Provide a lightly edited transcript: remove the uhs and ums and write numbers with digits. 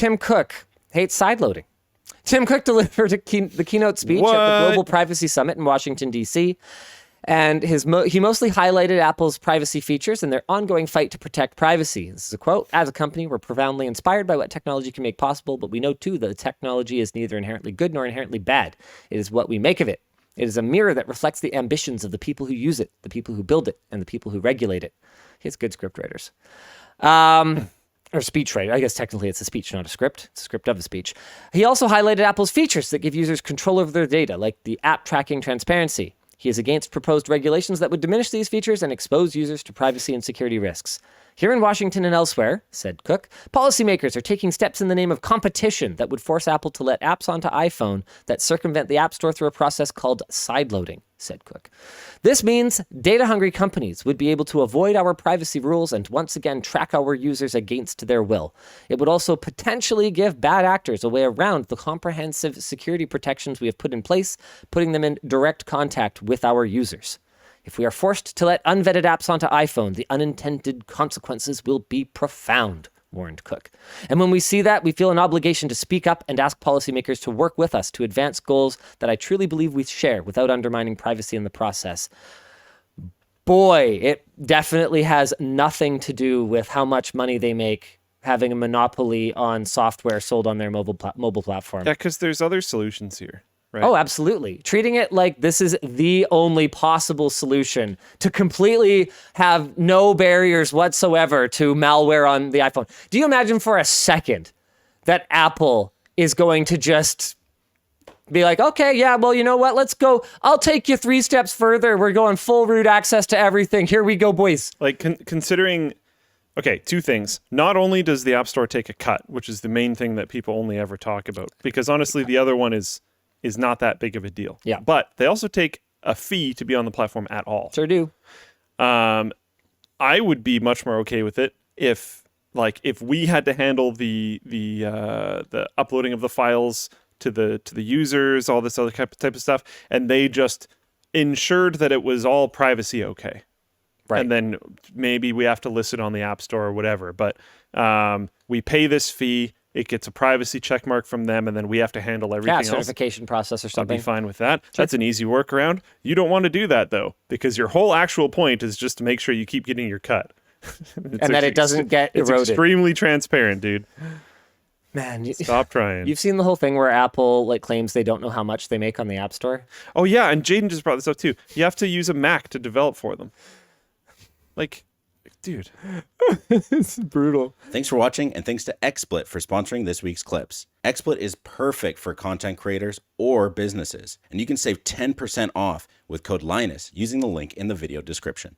Tim Cook hates sideloading. Tim Cook delivered the keynote speech at the Global Privacy Summit in Washington, D.C., and he mostly highlighted Apple's privacy features and their ongoing fight to protect privacy. This is a quote: "As a company, we're profoundly inspired by what technology can make possible, but we know too that the technology is neither inherently good nor inherently bad. It is what we make of it. It is a mirror that reflects the ambitions of the people who use it, the people who build it, and the people who regulate it." He has good script writers. Or speech writer. I guess technically it's a speech, not a script. It's a script of a speech. He also highlighted Apple's features that give users control over their data, like the app tracking transparency. He is against proposed regulations that would diminish these features and expose users to privacy and security risks. "Here in Washington and elsewhere," said Cook, "policymakers are taking steps in the name of competition that would force Apple to let apps onto iPhone that circumvent the App Store through a process called sideloading," said Cook. "This means data-hungry companies would be able to avoid our privacy rules and once again track our users against their will. It would also potentially give bad actors a way around the comprehensive security protections we have put in place, putting them in direct contact with our users. If we are forced to let unvetted apps onto iPhone, the unintended consequences will be profound," warned Cook. "And when we see that, we feel an obligation to speak up and ask policymakers to work with us to advance goals that I truly believe we share without undermining privacy in the process." Boy, it definitely has nothing to do with how much money they make having a monopoly on software sold on their mobile platform. Yeah, because there's other solutions here. Right. Oh, absolutely. Treating it like this is the only possible solution to completely have no barriers whatsoever to malware on the iPhone. Do you imagine for a second that Apple is going to just be like, okay, yeah, well, you know what? Let's go. I'll take you 3 steps further. We're going full root access to everything. Here we go, boys. Like considering, okay, 2 things. Not only does the App Store take a cut, which is the main thing that people only ever talk about, because honestly, the other one is not that big of a deal. Yeah. But they also take a fee to be on the platform at all. Sure do. I would be much more okay with it if we had to handle the uploading of the files to the users, all this other type of stuff, and they just ensured that it was all privacy okay. Right. And then maybe we have to list it on the App Store or whatever. But we pay this fee. It gets a privacy check mark from them, and then we have to handle everything else. Certification process or something. I'd be fine with that. Sure. That's an easy workaround. You don't want to do that, though, because your whole actual point is just to make sure you keep getting your cut. And that it doesn't get eroded. It's extremely transparent, dude. Man, stop trying. You've seen the whole thing where Apple claims they don't know how much they make on the App Store? Oh, yeah, and Jaden just brought this up, too. You have to use a Mac to develop for them. Dude. It's brutal. Thanks for watching, and thanks to XSplit for sponsoring this week's clips. XSplit is perfect for content creators or businesses, and you can save 10% off with code Linus using the link in the video description.